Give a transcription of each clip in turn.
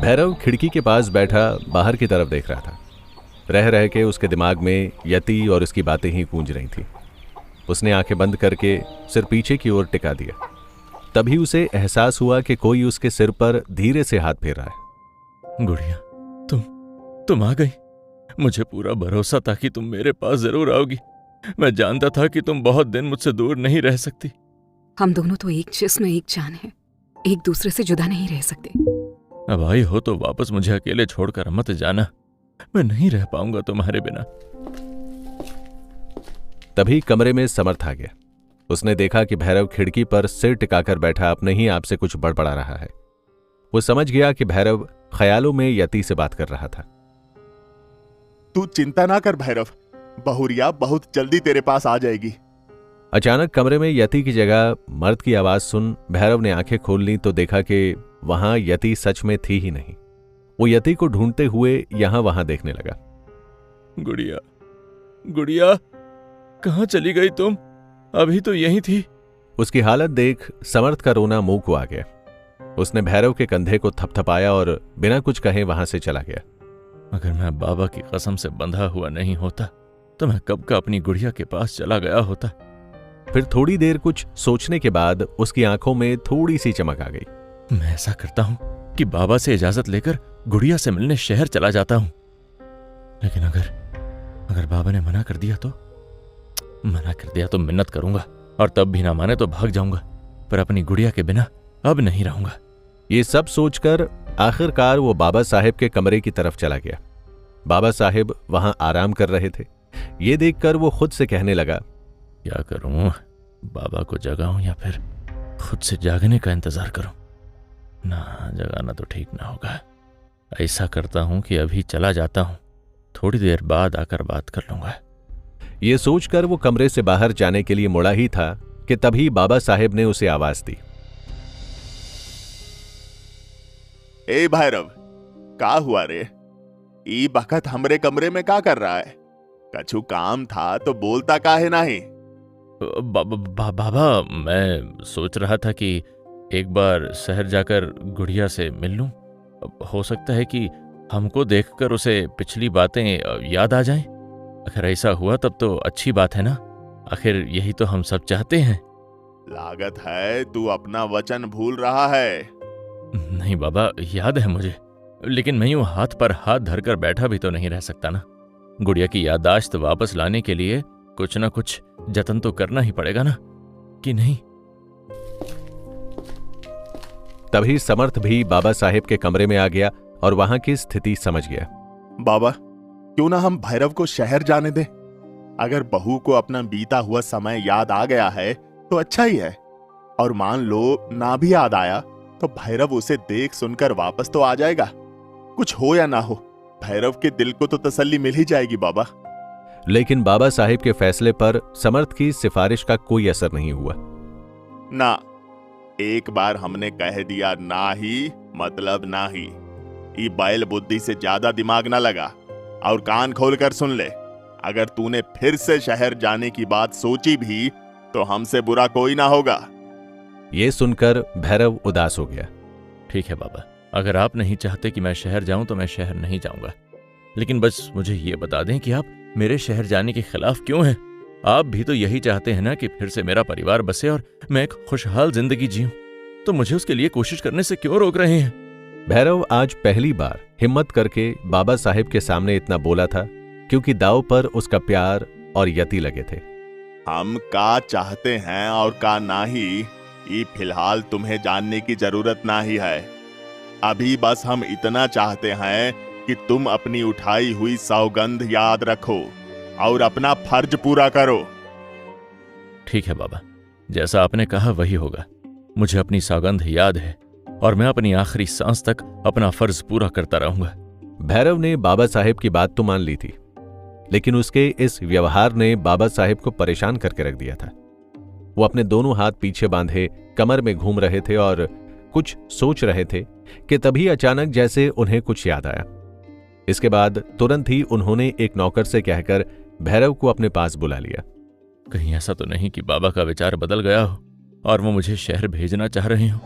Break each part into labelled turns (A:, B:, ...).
A: भैरव खिड़की के पास बैठा बाहर की तरफ देख रहा था। रह रह के उसके दिमाग में यति और उसकी बातें ही गूंज रही थी। उसने आंखें बंद करके सिर पीछे की ओर टिका दिया। तभी उसे एहसास हुआ कि कोई उसके सिर पर धीरे से हाथ फेर रहा है।
B: गुड़िया, तुम आ गई। मुझे पूरा भरोसा था कि तुम मेरे पास जरूर आओगी। मैं जानता था कि तुम बहुत दिन मुझसे दूर नहीं रह सकती।
C: हम दोनों तो एक जिस्म एक जान है, एक दूसरे से जुदा नहीं रह सकते।
B: अब आई हो तो वापस मुझे अकेले छोड़कर मत जाना। मैं नहीं रह पाऊंगा तुम्हारे बिना।
A: तभी कमरे में समर्थ आ गया। उसने देखा कि भैरव खिड़की पर सिर टिकाकर बैठा अपने ही आप से कुछ बड़बड़ा रहा है। वो समझ गया कि भैरव ख्यालों में यति से बात कर रहा था।
D: तू चिंता ना कर भैरव, बहुरिया बहुत जल्दी तेरे पास आ जाएगी।
A: अचानक कमरे में यति की जगह मर्द की आवाज सुन भैरव ने आंखें खोल ली तो देखा कि वहां यति सच में थी ही नहीं। वो यति को ढूंढते हुए यहां वहां देखने लगा।
B: गुड़िया, गुड़िया, कहां चली गई तुम? अभी तो यहीं थी।
A: उसकी हालत देख समर्थ का रोना मुंह को आ गया। उसने भैरव के कंधे को थपथपाया और बिना कुछ कहे वहां से चला गया।
B: अगर मैं बाबा की कसम से बंधा हुआ नहीं होता तो मैं कब का अपनी गुड़िया के पास चला गया होता।
A: फिर थोड़ी देर कुछ सोचने के बाद उसकी आंखों में थोड़ी सी चमक आ गई।
B: मैं ऐसा करता हूं कि बाबा से इजाजत लेकर गुड़िया से मिलने शहर चला जाता हूं। लेकिन अगर बाबा ने मना कर दिया तो मिन्नत करूंगा और तब भी ना माने तो भाग जाऊंगा, पर अपनी गुड़िया के बिना अब नहीं रहूंगा।
A: ये सब सोचकर आखिरकार वो बाबा साहेब के कमरे की तरफ चला गया। बाबा साहेब वहां आराम कर रहे थे। ये देखकर वो खुद से कहने लगा,
B: क्या करूं, बाबा को जगाऊं या फिर खुद से जागने का इंतजार करूं? ना, जगाना तो ठीक ना होगा। ऐसा करता हूं कि अभी चला जाता हूं, थोड़ी देर बाद आकर बात कर लूंगा।
A: ये सोचकर वो कमरे से बाहर जाने के लिए मुड़ा ही था कि तभी बाबा साहेब ने उसे आवाज दी।
D: ए भैरव, का हुआ रे? ई बखत हमरे कमरे में का कर रहा है? कछु काम था तो बोलता काहे नहीं?
B: बाबा, मैं सोच रहा था कि एक बार शहर जाकर गुड़िया से मिल लूं। हो सकता है कि हमको देखकर उसे पिछली बातें याद आ जाएं। अगर ऐसा हुआ तब तो अच्छी बात है ना, आखिर यही तो हम सब चाहते हैं।
D: लागत है तू अपना वचन भूल रहा है।
B: नहीं बाबा, याद है मुझे, लेकिन मैं यूं हाथ पर हाथ धरकर बैठा भी तो नहीं रह सकता ना। गुड़िया की याददाश्त वापस लाने के लिए कुछ ना कुछ जतन तो करना ही पड़ेगा ना, कि नहीं?
A: तभी समर्थ भी बाबा साहेब के कमरे में आ गया और वहां की स्थिति समझ गया।
D: बाबा, क्यों ना हम भैरव को शहर जाने दें? अगर बहू को अपना बीता हुआ समय याद आ गया है तो अच्छा ही है, और मान लो ना भी याद आया तो भैरव उसे देख सुनकर वापस तो आ जाएगा। कुछ हो या ना हो, भैरव के दिल को तो तसल्ली मिल ही जाएगी बाबा।
A: लेकिन बाबा साहेब के फैसले पर समर्थ की सिफारिश का कोई असर नहीं हुआ।
D: ना, एक बार हमने कह दिया ना ही मतलब ना ही। ये बैल बुद्धि से ज्यादा दिमाग ना लगा और कान खोलकर सुन ले। अगर तूने फिर से शहर जाने की बात सोची भी तो हमसे बुरा कोई ना होगा।
A: ये सुनकर भैरव उदास हो गया।
B: ठीक है बाबा, अगर आप नहीं चाहते कि मैं शहर जाऊं तो मैं शहर नहीं जाऊंगा। लेकिन बस मुझे ये बता दें कि आप मेरे शहर जाने के खिलाफ क्यों हैं? आप भी तो यही चाहते हैं ना कि फिर से मेरा परिवार बसे और मैं एक खुशहाल जिंदगी जीऊं। तो मुझे उसके लिए कोशिश करने से क्यों रोक रहे हैं?
A: भैरव आज पहली बार हिम्मत करके बाबा साहेब के सामने इतना बोला था, क्योंकि दाव पर उसका प्यार और यति लगे थे।
D: हम का चाहते हैं और का नाही, ये फिलहाल तुम्हें जानने की जरूरत ना ही है। अभी बस हम इतना चाहते हैं कि तुम अपनी उठाई हुई सौगंध याद रखो और अपना फर्ज पूरा करो।
B: ठीक है बाबा, जैसा आपने कहा वही होगा। मुझे अपनी सौगंध याद है और मैं अपनी आखिरी सांस तक अपना फर्ज पूरा करता रहूंगा।
A: भैरव ने बाबा साहेब की बात तो मान ली थी, लेकिन उसके इस व्यवहार ने बाबा साहेब को परेशान करके रख दिया था। वो अपने दोनों हाथ पीछे बांधे कमर में घूम रहे थे और कुछ सोच रहे थे कि तभी अचानक जैसे उन्हें कुछ याद आया। इसके बाद तुरंत ही उन्होंने एक नौकर से कहकर भैरव को अपने पास बुला लिया।
B: कहीं ऐसा तो नहीं कि बाबा का विचार बदल गया हो और वो मुझे शहर भेजना चाह रहे हो?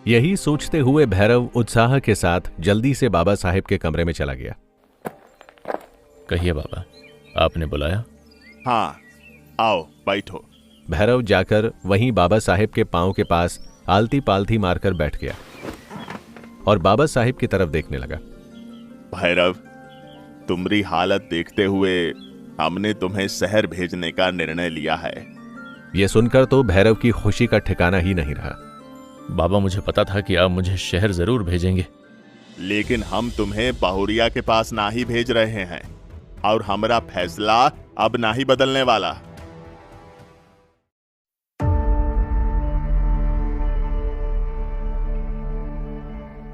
A: यही सोचते हुए भैरव उत्साह के साथ जल्दी से बाबा साहेब के कमरे में चला गया।
B: कहिए बाबा, आपने बुलाया?
D: हाँ, आओ बैठो।
A: भैरव जाकर वहीं बाबा साहेब के पांव के पास आलती पालती मारकर बैठ गया और बाबा साहेब की तरफ देखने लगा।
D: भैरव, तुम्हारी हालत देखते हुए हमने तुम्हें शहर भेजने का निर्णय लिया है।
A: यह सुनकर तो भैरव की खुशी का ठिकाना ही नहीं रहा।
B: बाबा, मुझे पता था कि आप मुझे शहर जरूर भेजेंगे,
D: लेकिन हम तुम्हें बहुरिया के पास ना ही भेज रहे हैं और हमारा फैसला अब ना ही बदलने वाला।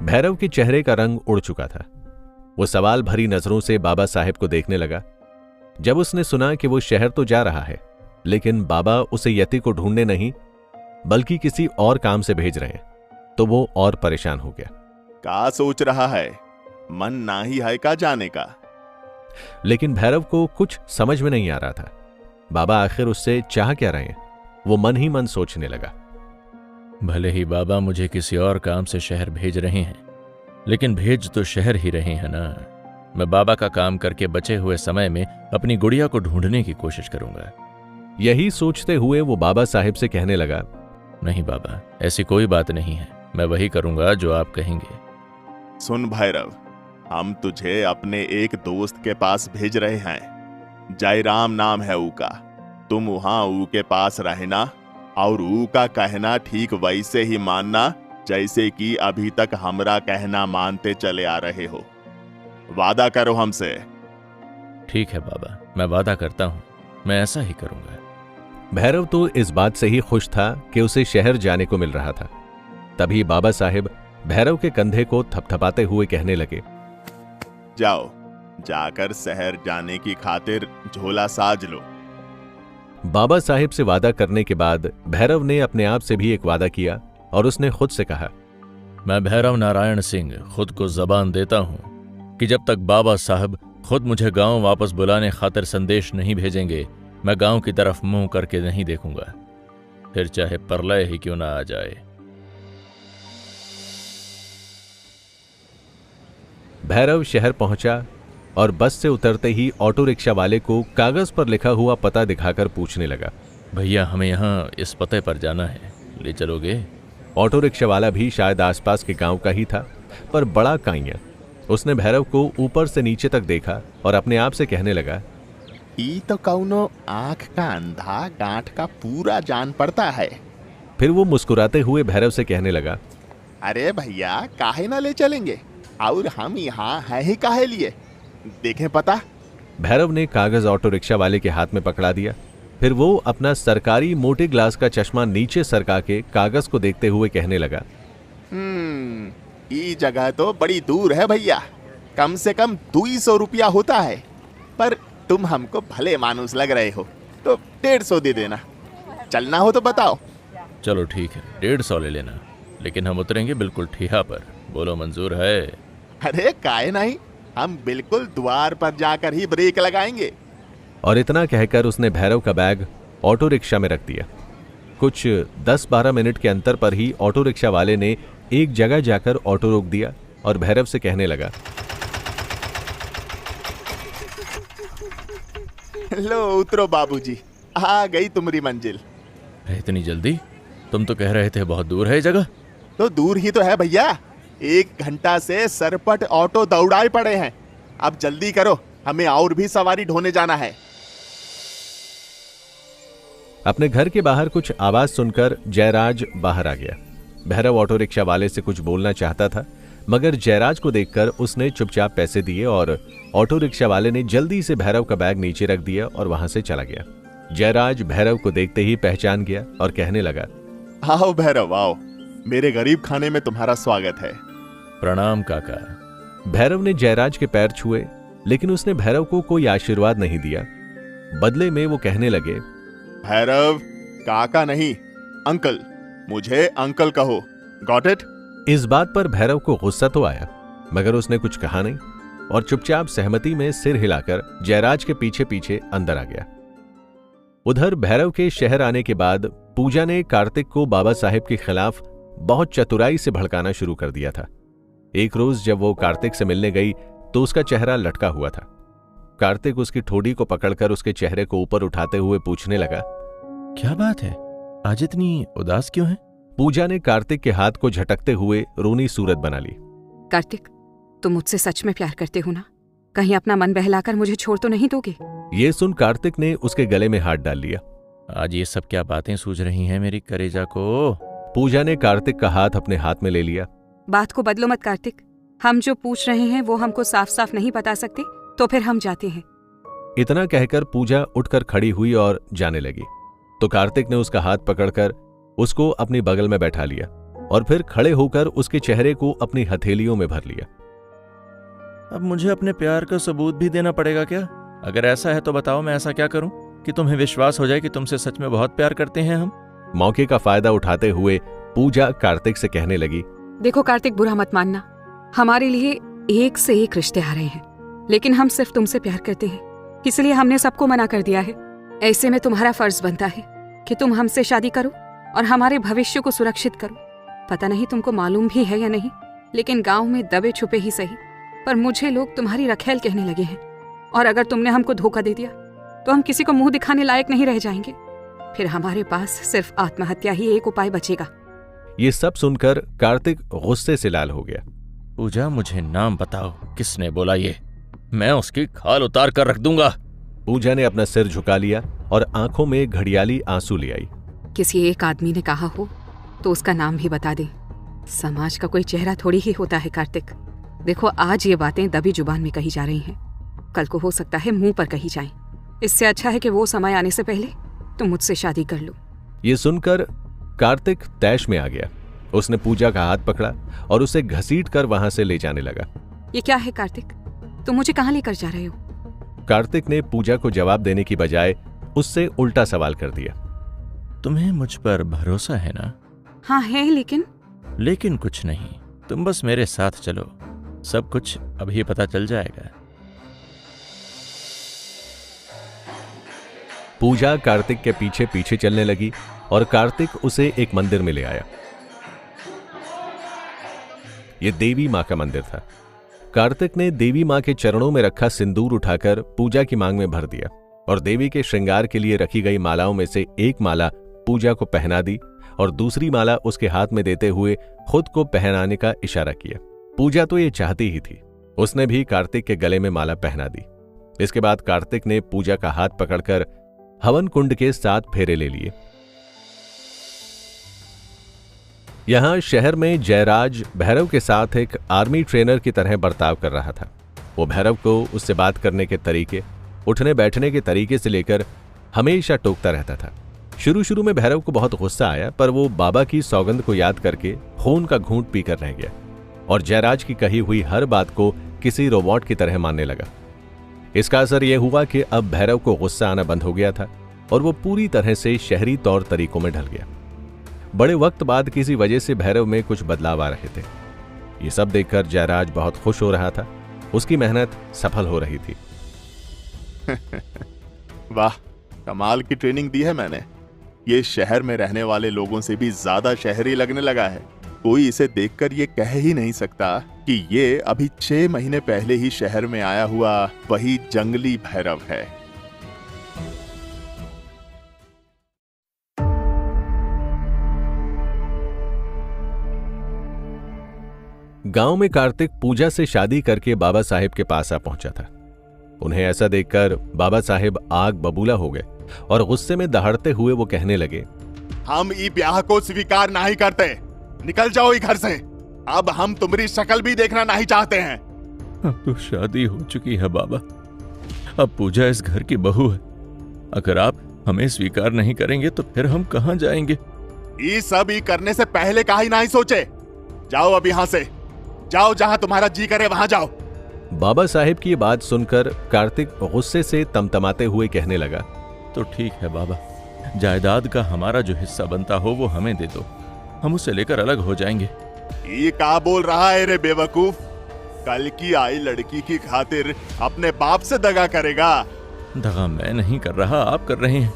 A: भैरव के चेहरे का रंग उड़ चुका था। वो सवाल भरी नजरों से बाबा साहेब को देखने लगा। जब उसने सुना कि वो शहर तो जा रहा है, लेकिन बाबा उसे यति को ढूंढने नहीं बल्कि किसी और काम से भेज रहे हैं, तो वो और परेशान हो गया।
D: क्या सोच रहा है? मन ना ही है का जाने का?
A: लेकिन भैरव को कुछ समझ में नहीं आ रहा था। बाबा आखिर उससे चाह क्या रहे हैं? वो मन ही मन सोचने लगा।
B: भले ही बाबा मुझे किसी और काम से शहर भेज रहे हैं, लेकिन भेज तो शहर ही रहे हैं ना। मैं बाबा का काम करके बचे हुए समय में अपनी गुड़िया को ढूंढने की कोशिश करूंगा।
A: यही सोचते हुए वो बाबा साहेब से कहने लगा,
B: नहीं बाबा, ऐसी कोई बात नहीं है। मैं वही करूंगा जो आप कहेंगे।
D: सुन भैरव, हम तुझे अपने एक दोस्त के पास भेज रहे हैं। जयराम नाम है ऊ का। तुम वहां ऊ के पास रहना और ऊ का कहना ठीक वैसे ही मानना जैसे कि अभी तक हमरा कहना मानते चले आ रहे हो। वादा करो हमसे।
B: ठीक है बाबा, मैं वादा करता हूं, मैं ऐसा ही करूंगा।
A: भैरव तो इस बात से ही खुश था कि उसे शहर जाने को मिल रहा था। तभी बाबा साहेब भैरव के कंधे को थपथपाते हुए कहने लगे,
D: जाओ, जाकर शहर जाने की खातिर झोला साज लो।
A: बाबा साहेब से वादा करने के बाद भैरव ने अपने आप से भी एक वादा किया और उसने खुद से कहा,
B: मैं भैरव नारायण सिंह खुद को जबान देता हूं कि जब तक बाबा साहब खुद मुझे गांव वापस बुलाने खातिर संदेश नहीं भेजेंगे, मैं गांव की तरफ मुंह करके नहीं देखूंगा, फिर चाहे प्रलय ही क्यों ना आ जाए।
A: भैरव शहर पहुंचा और बस से उतरते ही ऑटो रिक्शा वाले को कागज पर लिखा हुआ पता दिखाकर पूछने लगा,
B: भैया हमें यहाँ इस पते पर जाना है, ले चलोगे?
A: ऑटो रिक्शा वाला भी शायद आसपास के गांव का ही था, पर बड़ा काइया। उसने भैरव को ऊपर से नीचे तक देखा और अपने आप से कहने लगा,
D: ई तो कौनो आंख का अंधा गांठ का पूरा जान पड़ता है।
A: फिर वो मुस्कुराते हुए भैरव से कहने लगा,
D: अरे भैया, काहे ना ले चलेंगे, और हम यहाँ है ही काहे लिए, देखें पता।
A: भैरव ने कागज ऑटो रिक्शा वाले के हाथ में पकड़ा दिया। फिर वो अपना सरकारी मोटे ग्लास का चश्मा नीचे सरका के कागज को देखते हुए कहने लगा,
D: ये जगह तो बड़ी दूर है भैया, कम से कम 200 रुपया होता है, पर तुम हमको भले मानुस लग रहे हो तो 150 दे देना। चलना हो तो बताओ।
B: चलो ठीक है, 150 ले लेना, लेकिन हम उतरेंगे बिल्कुल ठिहा पर। बोलो मंजूर है?
D: अरे काहे नहीं, हम बिल्कुल द्वार पर जाकर ही ब्रेक लगाएंगे।
A: और इतना कहकर उसने भैरव का बैग ऑटो रिक्शा में रख दिया। कुछ 10-12 मिनट के अंतर पर ही ऑटो रिक्शा वाले ने एक जगह जाकर ऑटो रोक दिया और भैरव से कहने लगा,
D: लो उतरो बाबूजी, आ गई तुम्हारी मंजिल।
B: इतनी जल्दी? तुम तो कह रहे थे बहुत दूर है ये जगह।
D: तो दूर ही तो है भैया, 1 घंटा से सरपट ऑटो दौड़ाए पड़े हैं। अब जल्दी करो, हमें और भी सवारी ढोने जाना है।
A: अपने घर के बाहर कुछ आवाज सुनकर जयराज बाहर आ गया। भैरव ऑटो रिक्शा वाले से कुछ बोलना चाहता था, मगर जयराज को देखकर उसने चुपचाप पैसे दिए और ऑटो रिक्शा वाले ने जल्दी से भैरव का बैग नीचे रख दिया और वहां से चला गया। जयराज भैरव को देखते ही पहचान गया और कहने लगा,
D: आओ भैरव आओ, मेरे गरीब खाने में तुम्हारा स्वागत है।
B: प्रणाम काका।
A: भैरव ने जयराज के पैर छुए, लेकिन उसने भैरव को कोई आशीर्वाद नहीं दिया। बदले में वो कहने लगे,
D: भैरव काका नहीं, अंकल, मुझे अंकल कहो, गॉट इट?
A: इस बात पर भैरव को गुस्सा तो आया, मगर उसने कुछ कहा नहीं और चुपचाप सहमति में सिर हिलाकर जयराज के पीछे पीछे अंदर आ गया। उधर भैरव के शहर आने के बाद पूजा ने कार्तिक को बाबा साहेब के खिलाफ बहुत चतुराई से भड़काना शुरू कर दिया था। एक रोज जब वो कार्तिक से मिलने गई तो उसका चेहरा लटका हुआ था। कार्तिक उसकी ठोड़ी को पकड़कर उसके चेहरे को ऊपर उठाते हुए पूछने लगा,
B: क्या बात है, आज इतनी उदास क्यों है?
A: पूजा ने कार्तिक के हाथ को झटकते हुए रोनी सूरत बना ली।
C: कार्तिक, तुम मुझसे सच में प्यार करते हो ना? कहीं अपना मन बहलाकर मुझे छोड़ तो नहीं दोगे?
A: ये सुन कार्तिक ने उसके गले में हाथ डाल लिया।
B: आज ये सब क्या बातें सूझ रही हैं मेरी करेजा को?
A: पूजा ने कार्तिक का हाथ अपने हाथ में ले लिया।
C: बात को बदलो मत कार्तिक। हम जो पूछ रहे हैं वो हमको साफ साफ नहीं बता सकते तो फिर हम जाते हैं।
A: इतना कहकर पूजा उठकर खड़ी हुई और जाने लगी तो कार्तिक ने उसका हाथ पकड़कर उसको अपनी बगल में बैठा लिया और फिर खड़े होकर उसके चेहरे को अपनी हथेलियों में भर लिया।
B: अब मुझे अपने प्यार का सबूत भी देना पड़ेगा क्या? अगर ऐसा है तो बताओ, मैं ऐसा क्या करूं कि तुम्हें विश्वास हो जाए कि तुमसे सच में बहुत प्यार करते हैं हम?
A: मौके का फायदा उठाते हुए पूजा कार्तिक से कहने लगी,
C: देखो कार्तिक, बुरा मत मानना, हमारे लिए एक से एक रिश्ते आ रहे हैं, लेकिन हम सिर्फ तुमसे प्यार करते हैं, इसलिए हमने सबको मना कर दिया है। ऐसे में तुम्हारा फर्ज बनता है कि तुम हमसे शादी करो और हमारे भविष्य को सुरक्षित करो। पता नहीं तुमको मालूम भी है या नहीं, लेकिन गांव में दबे छुपे ही सही, पर मुझे लोग तुम्हारी रखेल कहने लगे हैं, और अगर तुमने हमको धोखा दे दिया तो हम किसी को मुंह दिखाने लायक नहीं रह जाएंगे। फिर हमारे पास सिर्फ आत्महत्या ही एक उपाय बचेगा।
A: ये सब सुनकर कार्तिक गुस्से से लाल हो गया।
B: पूजा, मुझे नाम बताओ, किसने बोला ये? मैं उसकी खाल उतार कर रख दूंगा।
A: पूजा ने अपना सिर झुका लिया और आंखों में घड़ियाली आंसू ले आई।
C: किसी एक आदमी ने कहा हो तो उसका नाम भी बता दे। समाज का कोई चेहरा थोड़ी ही होता है कार्तिक। देखो, आज ये बातें दबी जुबान में कही जा रही हैं, कल को हो सकता है मुंह पर कही जाएं। इससे अच्छा है कि वो समय आने से पहले तुम मुझसे शादी कर लो।
A: ये सुनकर कार्तिक तैश में आ गया। उसने पूजा का हाथ पकड़ा और उसे घसीट कर वहां से ले जाने लगा।
C: ये क्या है कार्तिक, तुम मुझे कहाँ लेकर जा रहे हो?
A: कार्तिक ने पूजा को जवाब देने की बजाय उससे उल्टा सवाल कर दिया।
B: तुम्हें मुझ पर भरोसा है ना?
C: हाँ है,
B: लेकिन कुछ नहीं, तुम बस मेरे साथ चलो, सब कुछ अभी पता चल जाएगा।
A: पूजा कार्तिक के पीछे पीछे चलने लगी और कार्तिक उसे एक मंदिर में ले आया। यह देवी मां का मंदिर था। कार्तिक ने देवी मां के चरणों में रखा सिंदूर उठाकर पूजा की मांग में भर दिया और देवी के श्रृंगार के लिए रखी गई मालाओं में से एक माला पूजा को पहना दी और दूसरी माला उसके हाथ में देते हुए खुद को पहनाने का इशारा किया। पूजा तो ये चाहती ही थी, उसने भी कार्तिक के गले में माला पहना दी। इसके बाद कार्तिक ने पूजा का हाथ पकड़कर हवन कुंड के 7 फेरे ले लिए। यहां शहर में जयराज भैरव के साथ एक आर्मी ट्रेनर की तरह बर्ताव कर रहा था। वो भैरव को उससे बात करने के तरीके, उठने बैठने के तरीके से लेकर हमेशा टोकता रहता था। शुरू में भैरव को बहुत गुस्सा आया, पर वो बाबा की सौगंध को याद करके खून का घूंट पीकर रह गया और जयराज की कही हुई हर बात को किसी रोबोट की तरह मानने लगा। इसका असर यह हुआ कि अब भैरव को गुस्सा आना बंद हो गया था और वो पूरी तरह से शहरी तौर तरीकों में ढल गया। बड़े वक्त बाद किसी वजह से भैरव में कुछ बदलाव आ रहे थे। ये सब देखकर जयराज बहुत खुश हो रहा था, उसकी मेहनत सफल हो रही थी।
D: वाह, कमाल की ट्रेनिंग दी है मैंने। ये शहर में रहने वाले लोगों से भी ज्यादा शहरी लगने लगा है। कोई इसे देखकर ये कह ही नहीं सकता कि ये अभी 6 महीने पहले ही शहर में आया हुआ वही जंगली भैरव है।
A: गांव में कार्तिक पूजा से शादी करके बाबा साहेब के पास आ पहुंचा था। उन्हें ऐसा देखकर बाबा साहेब आग बबूला हो गए और गुस्से में दहाड़ते हुए वो कहने लगे,
D: हम ई ब्याह को स्वीकार नहीं करते, निकल जाओ ई घर से। अब हम तुम्हारी शक्ल भी देखना नहीं चाहते हैं।
B: अब तो शादी हो चुकी है बाबा, अब पूजा इस घर की बहू है। अगर आप हमें स्वीकार नहीं करेंगे तो फिर हम कहां जाएंगे?
D: ये सब ही करने से पहले का ही नहीं सोचे। जाओ अब यहाँ से, जाओ जहां तुम्हारा जी करे वहां जाओ।
A: बाबा साहेब की बात सुनकर कार्तिक गुस्से से तमतमाते हुए कहने लगा,
B: तो ठीक है बाबा, जायदाद का हमारा जो हिस्सा बनता हो वो हमें दे दो, हम उसे लेकर अलग हो जाएंगे।
D: ये क्या बोल रहा है रे बेवकूफ? कल की आई लड़की की खातिर अपने बाप से दगा करेगा?
B: दगा मैं नहीं कर रहा, आप कर रहे हैं।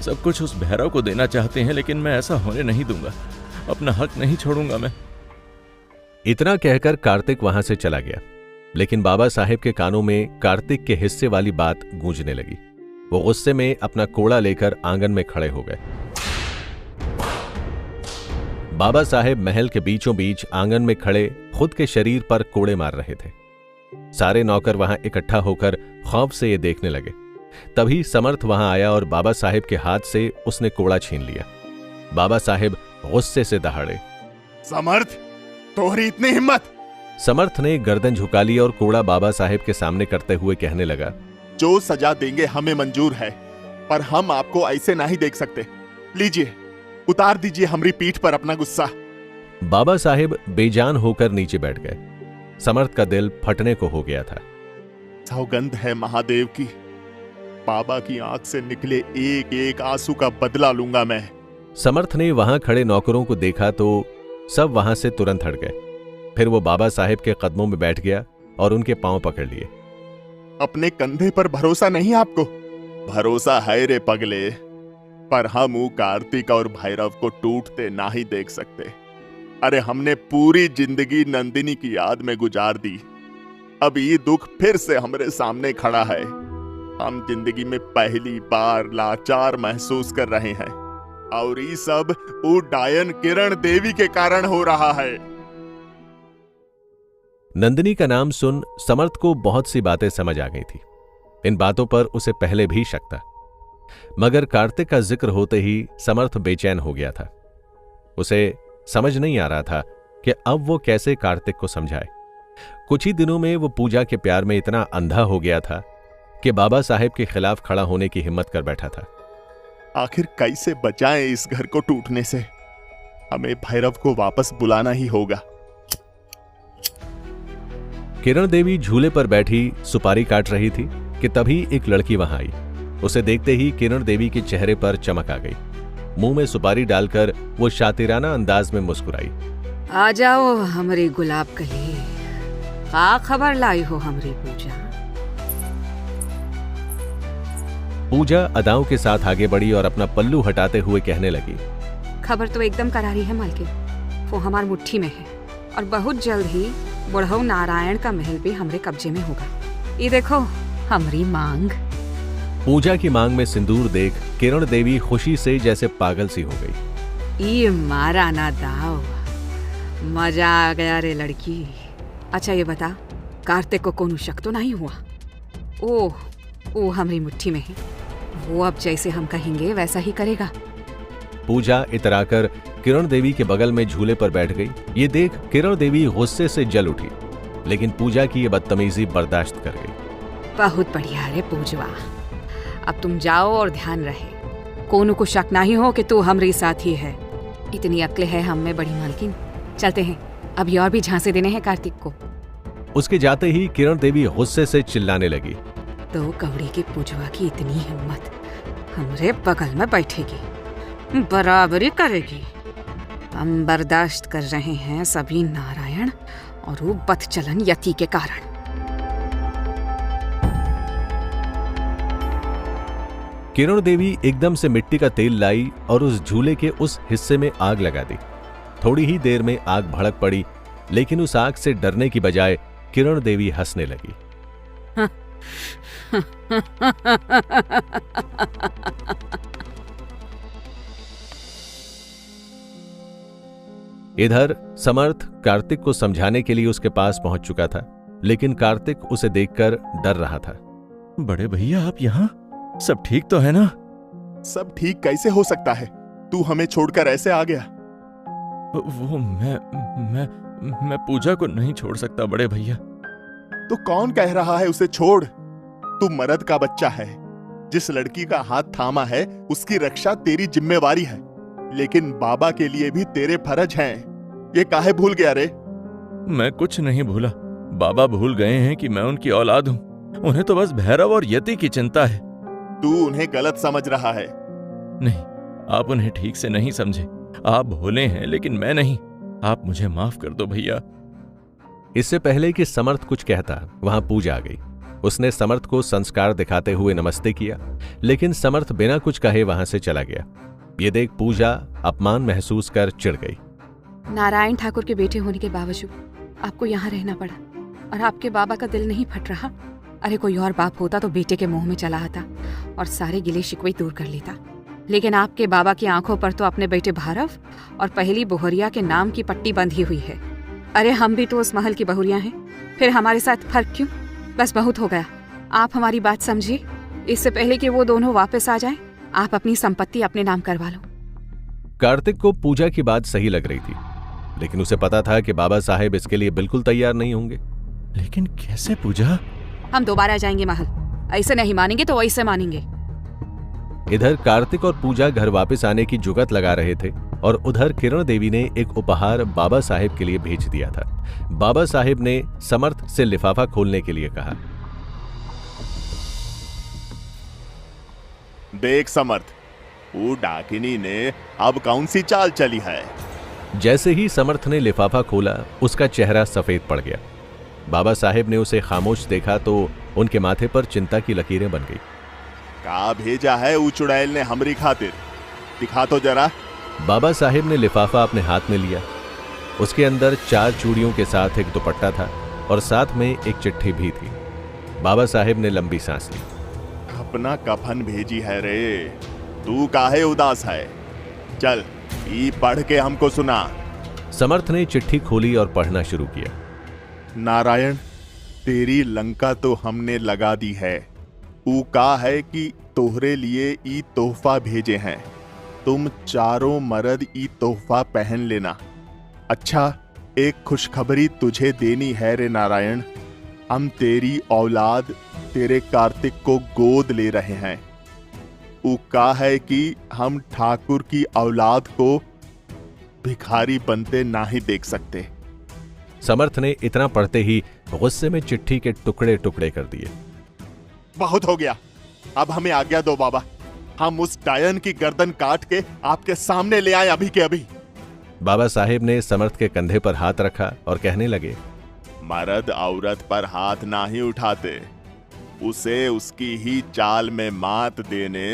B: सब कुछ उस भैरव को देना चाहते हैं, लेकिन मैं ऐसा होने नहीं दूंगा। अपना हक नहीं छोड़ूंगा मैं।
A: इतना कहकर कार्तिक वहां से चला गया, लेकिन बाबा साहेब के कानों में कार्तिक के हिस्से वाली बात गूंजने लगी। वो गुस्से में अपना कोड़ा लेकर आंगन में खड़े हो गए। बाबा साहेब महल के बीचों बीच आंगन में खड़े खुद के शरीर पर कोड़े मार रहे थे। सारे नौकर वहां इकट्ठा होकर खौफ से ये देखने लगे। तभी समर्थ वहां आया और बाबा साहेब के हाथ से उसने कोड़ा छीन लिया। बाबा साहेब गुस्से से दहाड़े।
D: समर्थ, तोहरी इतनी हिम्मत!
A: समर्थ ने गर्दन झुका ली और कोड़ा बाबा साहेब के सामने करते हुए कहने लगा,
D: जो सजा देंगे हमें मंजूर है, पर हम आपको ऐसे नहीं देख सकते। लीजिए, उतार दीजिए हमारी पीठ पर अपना गुस्सा।
A: बाबा साहेब बेजान होकर नीचे बैठ गए। समर्थ का दिल फटने को हो गया था।
D: सौगंध है महादेव की, बाबा की आंख से निकले एक एक आंसू का बदला लूंगा मैं।
A: समर्थ ने वहां खड़े नौकरों को देखा तो सब वहां से तुरंत हट गए। फिर वो बाबा साहेब के कदमों में बैठ गया और उनके पांव पकड़ लिए।
D: अपने कंधे पर भरोसा नहीं आपको? भरोसा है रे पगले, पर हम कार्तिक और भैरव को टूटते ना ही देख सकते। अरे हमने पूरी जिंदगी नंदिनी की याद में गुजार दी, अब ये दुख फिर से हमारे सामने खड़ा है। हम जिंदगी में पहली बार लाचार महसूस कर रहे हैं, और ये सब वो डायन किरण देवी के कारण हो रहा है।
A: नंदिनी का नाम सुन समर्थ को बहुत सी बातें समझ आ गई थी। इन बातों पर उसे पहले भी शक था, मगर कार्तिक का जिक्र होते ही समर्थ बेचैन हो गया था। उसे समझ नहीं आ रहा था कि अब वो कैसे कार्तिक को समझाए। कुछ ही दिनों में वो पूजा के प्यार में इतना अंधा हो गया था कि बाबा साहेब के खिलाफ खड़ा होने की हिम्मत कर बैठा था।
D: आखिर कैसे बचाएं इस घर को टूटने से? हमें भैरव को वापस बुलाना ही होगा।
A: किरण देवी झूले पर बैठी सुपारी काट रही थी कि तभी एक लड़की वहां आई। उसे देखते ही किरण देवी के चेहरे पर चमक आ गई। मुंह में सुपारी डालकर वो शातिराना अंदाज में मुस्कुराई।
C: आ जाओ हमारी गुलाब कली, का खबर लाई हो हमारी पूजा?
A: पूजा अदाओं के साथ आगे बढ़ी और अपना पल्लू हटाते हुए कहने लगी,
C: खबर तो एकदम करारी है मालकिन। वो हमार मुट्ठी में है और बहुत जल्द ही बुढ़ऊ नारायण का महल भी हमरे कब्जे में होगा। ये देखो हमारी मांग।
A: पूजा की मांग में सिंदूर देख किरण देवी खुशी से जैसे पागल सी हो गई।
C: ये मारा ना दाव, मजा आ गया रे लड़की। अच्छा ये बता, कार्तिक को कोनो शक तो नहीं हुआ? ओह हमारी मुट्ठी में है, वो अब जैसे हम कहेंगे वैसा ही करेगा।
A: पूजा इतराकर किरण देवी के बगल में झूले पर बैठ गई। ये देख किरण देवी गुस्से से जल उठी, लेकिन पूजा की ये बदतमीजी बर्दाश्त कर गई।
C: बहुत बढ़िया रे पूजवा, अब तुम जाओ और ध्यान रहे, कोनो को शक नहीं हो कि तू हमारे साथ ही है। इतनी अक्ल है हम में बड़ी मालकिन। चलते हैं, अभी और भी झांसे देने हैं कार्तिक को।
A: उसके जाते ही किरण देवी गुस्से से चिल्लाने लगी,
C: तो कवड़ी की पूजवा की इतनी हिम्मत, हमरे बगल में बैठेगी, बराबरी करेगी। हम बर्दाश्त कर रहे हैं सभी नारायण और वो बदचलन यति के कारण।
A: किरण देवी एकदम से मिट्टी का तेल लाई और उस झूले के उस हिस्से में आग लगा दी। थोड़ी ही देर में आग भड़क पड़ी, लेकिन उस आग से डरने की बजाय किरण देवी हंसने लगी। इधर समर्थ कार्तिक को समझाने के लिए उसके पास पहुंच चुका था, लेकिन कार्तिक उसे देखकर डर रहा था।
B: बड़े भैया आप यहाँ? सब ठीक तो है ना?
D: सब ठीक कैसे हो सकता है? तू हमें छोड़कर ऐसे आ गया।
B: वो मैं पूजा को नहीं छोड़ सकता बड़े भैया।
D: तो कौन कह रहा है उसे छोड़? तू मर्द का बच्चा है, जिस लड़की का हाथ थामा है उसकी रक्षा तेरी जिम्मेवारी है, लेकिन बाबा के लिए भी तेरे फर्ज हैं। ये काहे भूल गया रे?
B: मैं कुछ नहीं भूला। बाबा भूल गए हैं कि मैं उनकी औलाद हूँ। उन्हें तो बस भैरव और यति की चिंता है।
D: तू उन्हें गलत समझ रहा है।
B: नहीं, आप उन्हें ठीक से नहीं समझे। आप भोले हैं लेकिन मैं नहीं। आप मुझे माफ कर दो भैया।
A: इससे पहले कि समर्थ कुछ कहता, वहां पूजा आ गई। उसने समर्थ को संस्कार दिखाते हुए नमस्ते किया, लेकिन समर्थ बिना कुछ कहे वहां से चला गया। ये देख पूजा अपमान महसूस कर चिढ़ गई।
C: नारायण ठाकुर के बेटे होने के बावजूद आपको यहाँ रहना पड़ा और आपके बाबा का दिल नहीं फट रहा। अरे कोई और बाप होता तो बेटे के मुंह में चला आता और सारे गिले शिकवे दूर कर लेता, लेकिन आपके बाबा की आंखों पर तो अपने बेटे भारव और पहली बोहरिया के नाम की पट्टी बंधी हुई है। अरे हम भी तो उस महल की बहुरियां हैं, फिर हमारे साथ फर्क क्यों? बस बहुत हो गया, आप हमारी बात समझिए। इससे पहले कि वो दोनों वापस आ जाएं, आप अपनी संपत्ति अपने नाम करवा लो।
A: कार्तिक को पूजा की बात सही लग रही थी, लेकिन उसे पता था कि बाबा साहेब इसके लिए बिल्कुल तैयार नहीं होंगे।
B: लेकिन कैसे पूजा?
C: हम दोबारा जाएंगे महल, ऐसे नहीं मानेंगे तो वैसे मानेंगे।
A: इधर कार्तिक और पूजा घर वापस आने की जुगत लगा रहे थे और उधर किरण देवी ने एक उपहार बाबा साहेब के लिए भेज दिया था। बाबा साहेब ने समर्थ से लिफाफा खोलने के लिए कहा।
D: देख समर्थ, वो डाकिनी ने अब कौन सी चाल चली है?
A: जैसे ही समर्थ ने लिफाफा खोला, उसका चेहरा सफेद पड़ गया। बाबा साहेब ने उसे खामोश देखा तो उनके माथे पर चिंता की लकीरें बन गई।
D: का भेजा है ऊ चुड़ैल ने हमरी खातिर? दिखा तो जरा।
A: बाबा साहेब ने लिफाफा अपने हाथ में लिया। उसके अंदर 4 चूड़ियों के साथ एक दुपट्टा था और साथ में एक चिट्ठी भी थी। बाबा साहेब ने लंबी सांस ली।
D: अपना कफन भेजी है रे, तू काहे उदास है? चल ई पढ़ के हमको सुना।
A: समर्थ ने चिट्ठी खोली और पढ़ना शुरू किया।
D: नारायण, तेरी लंका तो हमने लगा दी है। ऊ का है कि तोहरे लिए ई तोहफा भेजे हैं। तुम चारों मर्द ई तोहफा पहन लेना। अच्छा, एक खुशखबरी तुझे देनी है रे नारायण। हम तेरी औलाद तेरे कार्तिक को गोद ले रहे हैं। ऊ का है कि हम ठाकुर की औलाद को भिखारी बनते ना ही देख सकते।
A: समर्थ ने इतना पढ़ते ही गुस्से में चिट्ठी के टुकड़े टुकड़े कर दिए।
D: बहुत हो गया, अब हमें आज्ञा दो बाबा। हम उस डायन की गर्दन काट के आपके सामने ले आए अभी के अभी।
A: बाबा साहेब ने समर्थ के कंधे पर हाथ रखा और कहने लगे,
D: मर्द औरत पर हाथ ना ही उठाते, उसे उसकी ही चाल में मात देने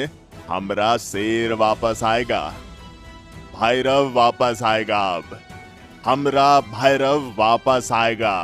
D: हमरा शेर वापस आएगा। भैरव वापस आएगा। अब हमरा भैरव वापस आएगा।